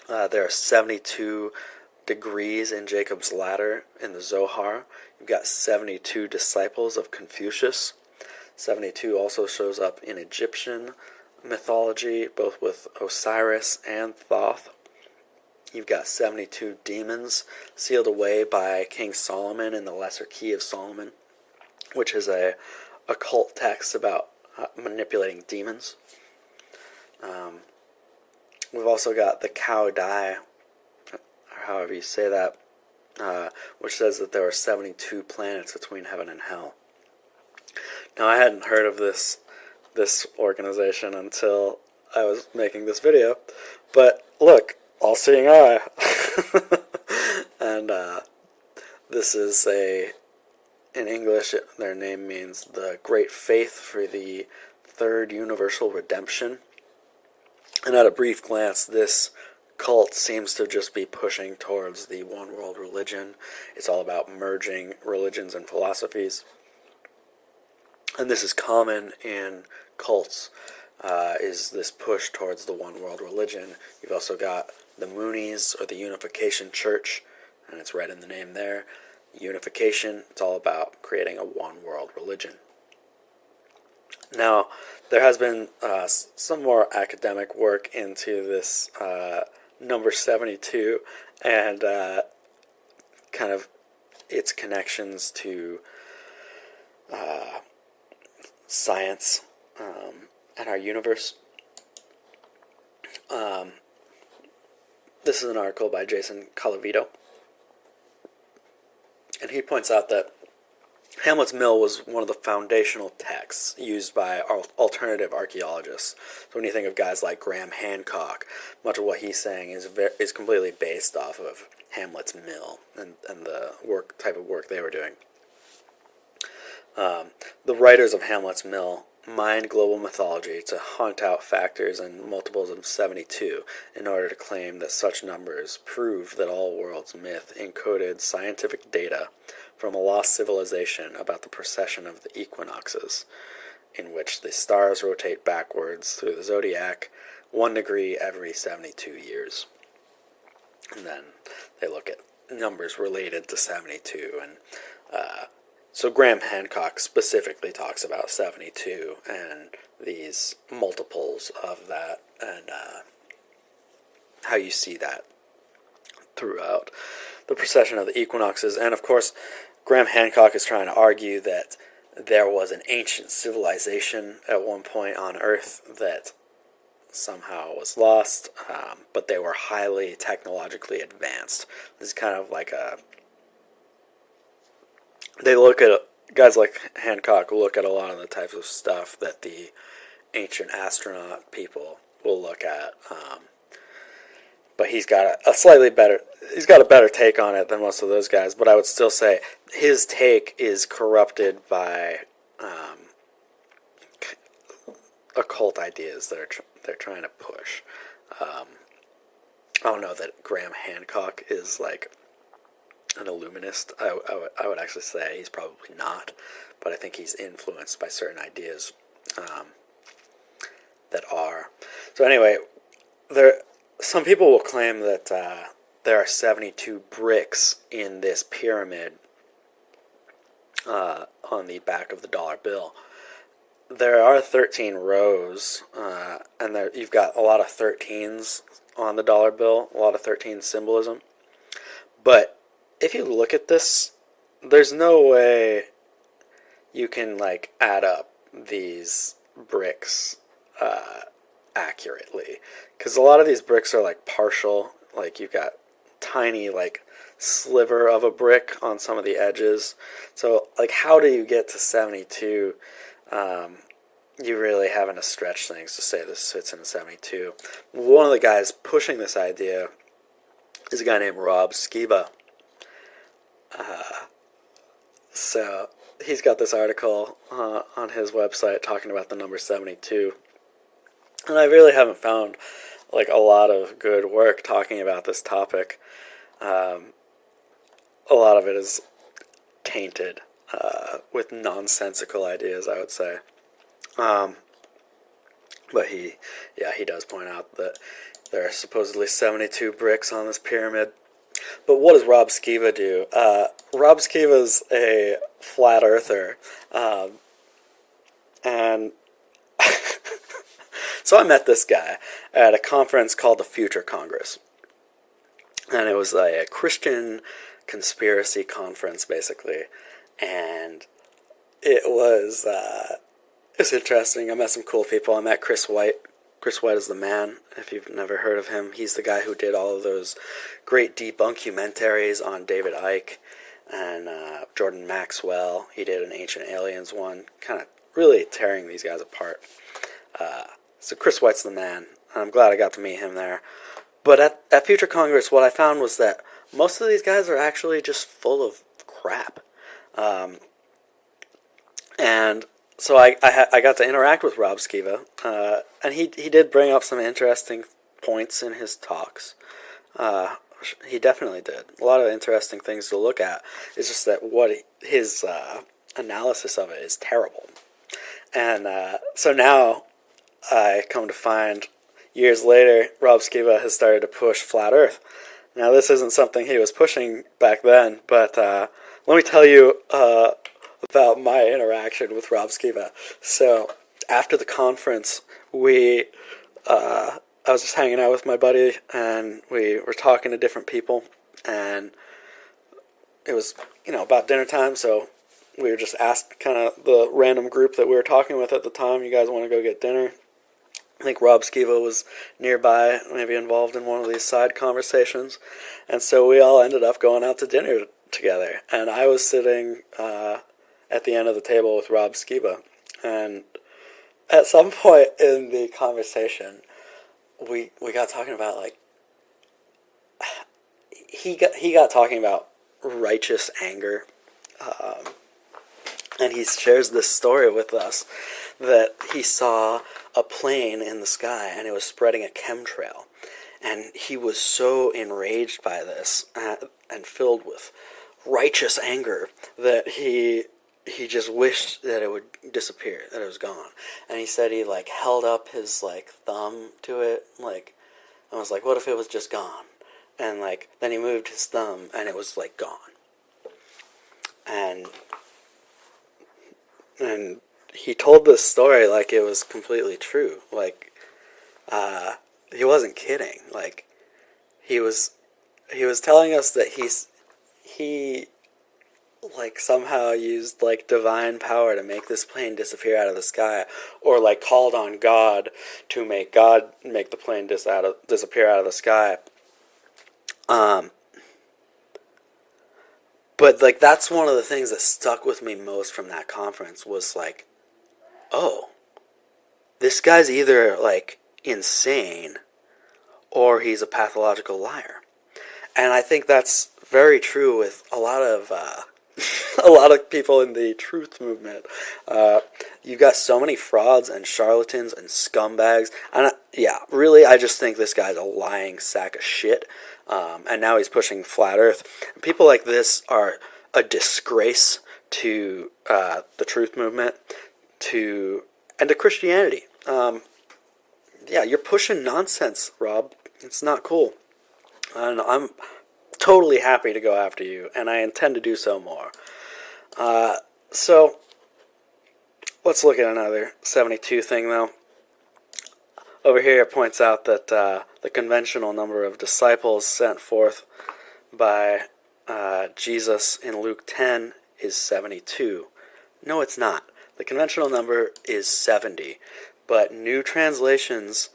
There are 72 degrees in Jacob's ladder in the Zohar. You've got 72 disciples of Confucius. 72 also shows up in Egyptian mythology, both with Osiris and Thoth. You've got 72 demons sealed away by King Solomon in the Lesser Key of Solomon, which is a occult text about manipulating demons. We've also got the Cow Die, or however you say that, which says that there are 72 planets between heaven and hell. Now, I hadn't heard of this organization until I was making this video, but look, all-seeing eye. And this is in English, their name means the Great Faith for the Third Universal Redemption. And at a brief glance, this cult seems to just be pushing towards the one world religion. It's all about merging religions and philosophies. And this is common in cults, is this push towards the one world religion. You've also got the Moonies, or the Unification Church, and it's right in the name there. Unification, it's all about creating a one world religion. Now, there has been some more academic work into this number 72 and kind of its connections to science and our universe. This is an article by Jason Colavito, and he points out that Hamlet's Mill was one of the foundational texts used by alternative archaeologists. So when you think of guys like Graham Hancock, much of what he's saying is completely based off of Hamlet's Mill and the type of work they were doing. The writers of Hamlet's Mill mined global mythology to hunt out factors and multiples of 72 in order to claim that such numbers proved that all worlds myth encoded scientific data from a lost civilization about the precession of the equinoxes, in which the stars rotate backwards through the zodiac 1 degree every 72 years. And then they look at numbers related to 72, and so Graham Hancock specifically talks about 72 and these multiples of that, and how you see that throughout the precession of the equinoxes. And of course, Graham Hancock is trying to argue that there was an ancient civilization at one point on Earth that somehow was lost, but they were highly technologically advanced. This is kind of like guys like Hancock look at a lot of the types of stuff that the ancient astronaut people will look at, but he's got a better take on it than most of those guys. But I would still say his take is corrupted by occult ideas that they're trying to push. I don't know that Graham Hancock is like an illuminist. I would actually say he's probably not, but I think he's influenced by certain ideas that are. So anyway, some people will claim that there are 72 bricks in this pyramid on the back of the dollar bill, there are 13 rows, and you've got a lot of 13s on the dollar bill, a lot of 13 symbolism. But if you look at this, there's no way you can like add up these bricks accurately, because a lot of these bricks are like partial. Like you've got tiny like sliver of a brick on some of the edges. So like, how do you get to 72? You really having to stretch things to say this fits in a 72. One of the guys pushing this idea is a guy named Rob Skiba. So he's got this article on his website talking about the number 72. And I really haven't found like a lot of good work talking about this topic. A lot of it is tainted with nonsensical ideas, I would say. But he does point out that there are supposedly 72 bricks on this pyramid. But what does Rob Skiba do? Rob Skiba's a flat earther. And so I met this guy at a conference called the Future Congress. And it was a Christian conspiracy conference, basically. And it was interesting. I met some cool people. I met Chris White. Chris White is the man, if you've never heard of him. He's the guy who did all of those great debunkumentaries on David Icke and Jordan Maxwell. He did an Ancient Aliens one, kind of really tearing these guys apart. So Chris White's the man. I'm glad I got to meet him there. But at Future Congress, what I found was that most of these guys are actually just full of crap. And so I got to interact with Rob Skiba, and he did bring up some interesting points in his talks. He definitely did. A lot of interesting things to look at. It's just that his analysis of it is terrible. And so now I come to find, years later, Rob Skiba has started to push Flat Earth. Now, this isn't something he was pushing back then, but let me tell you about my interaction with Rob Skiba. So, after the conference, I was just hanging out with my buddy, and we were talking to different people, and it was, about dinner time, so we were just asked kind of the random group that we were talking with at the time, you guys want to go get dinner? I think Rob Skiba was nearby, maybe involved in one of these side conversations, and so we all ended up going out to dinner together, and I was sitting at the end of the table with Rob Skiba, and at some point in the conversation, we got talking about, like, he got talking about righteous anger, and he shares this story with us that he saw a plane in the sky and it was spreading a chemtrail, and he was so enraged by this and filled with righteous anger that he just wished that it would disappear, that it was gone. And he said he like held up his like thumb to it, like, and was like, what if it was just gone? And like then he moved his thumb and it was like gone. And he told this story like it was completely true. Like he wasn't kidding. Like he was telling us that he like somehow used like divine power to make this plane disappear out of the sky, or like called on God to make God make the plane disappear out of the sky. But like that's one of the things that stuck with me most from that conference was like, oh, this guy's either like insane or he's a pathological liar. And I think that's very true with a lot of people in the truth movement. You've got so many frauds and charlatans and scumbags. And really, I just think this guy's a lying sack of shit. And now he's pushing flat Earth. People like this are a disgrace to the truth movement, and to Christianity. You're pushing nonsense, Rob. It's not cool. And I'm totally happy to go after you, and I intend to do so more. So let's look at another 72 thing, though. Over here it points out that the conventional number of disciples sent forth by Jesus in Luke 10 is 72. No, it's not. The conventional number is 70, but new translations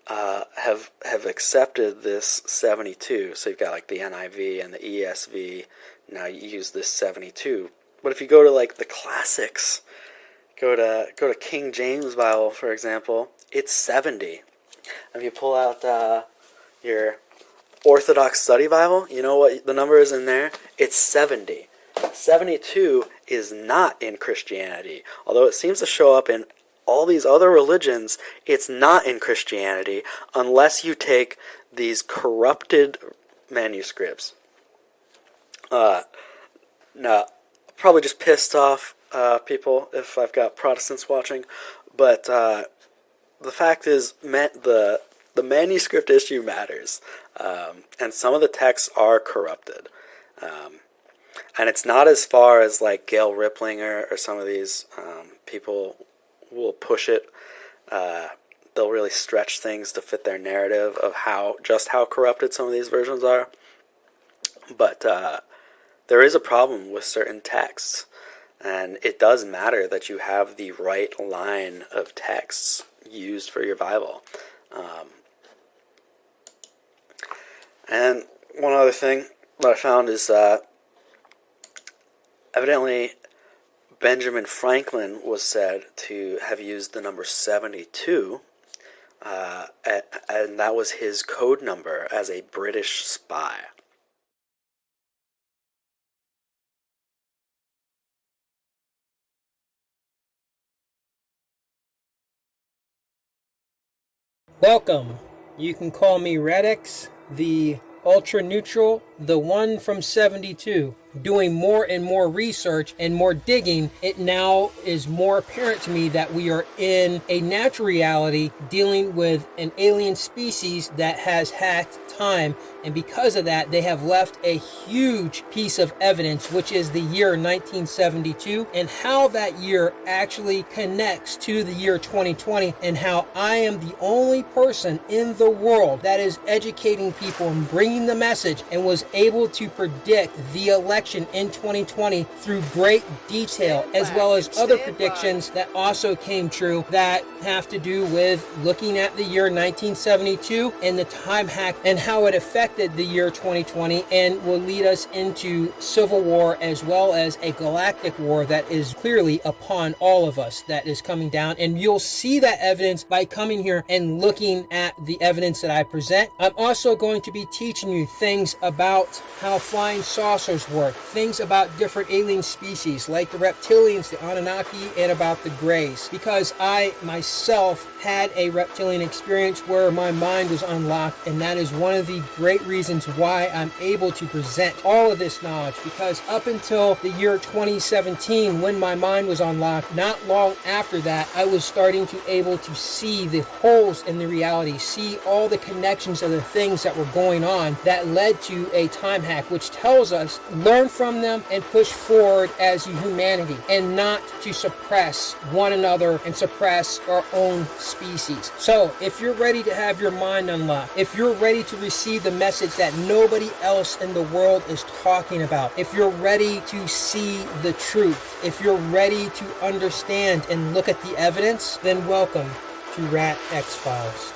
have accepted this 72. So you've got like the NIV and the ESV. Now you use this 72. But if you go to like the classics, go to King James Bible, for example, it's 70. If you pull out your Orthodox Study Bible, you know what the number is in there? It's 70. 72 is not in Christianity. Although it seems to show up in all these other religions, it's not in Christianity unless you take these corrupted manuscripts. Now, probably just pissed off people if I've got Protestants watching, but the fact is, the manuscript issue matters, and some of the texts are corrupted. And it's not as far as like Gail Riplinger or some of these people will push it. They'll really stretch things to fit their narrative of how corrupted some of these versions are. But there is a problem with certain texts, and it does matter that you have the right line of texts used for your Bible. And one other thing that I found is evidently Benjamin Franklin was said to have used the number 72, and that was his code number as a British spy. Welcome. You can call me Radix, the ultra neutral, the one from 72. Doing more and more research and more digging, it now is more apparent to me that we are in a natural reality dealing with an alien species that has hacked time, and because of that they have left a huge piece of evidence, which is the year 1972, and how that year actually connects to the year 2020, and how I am the only person in the world that is educating people and bringing the message and was able to predict the election in 2020 through great detail, as well as other predictions that also came true that have to do with looking at the year 1972 and the time hack and how it affected the year 2020 and will lead us into civil war, as well as a galactic war that is clearly upon all of us that is coming down. And you'll see that evidence by coming here and looking at the evidence that I present. I'm also going to be teaching you things about how flying saucers work, things about different alien species like the reptilians, the Anunnaki, and about the Greys, because I myself had a reptilian experience where my mind was unlocked, and that is one of the great reasons why I'm able to present all of this knowledge, because up until the year 2017, when my mind was unlocked, not long after that, I was starting to able to see the holes in the reality, see all the connections of the things that were going on that led to a time hack, which tells us learn from them and push forward as humanity, and not to suppress one another and suppress our own species. So if you're ready to have your mind unlocked, if you're ready to receive the message that nobody else in the world is talking about, if you're ready to see the truth, if you're ready to understand and look at the evidence, then welcome to Rat X Files.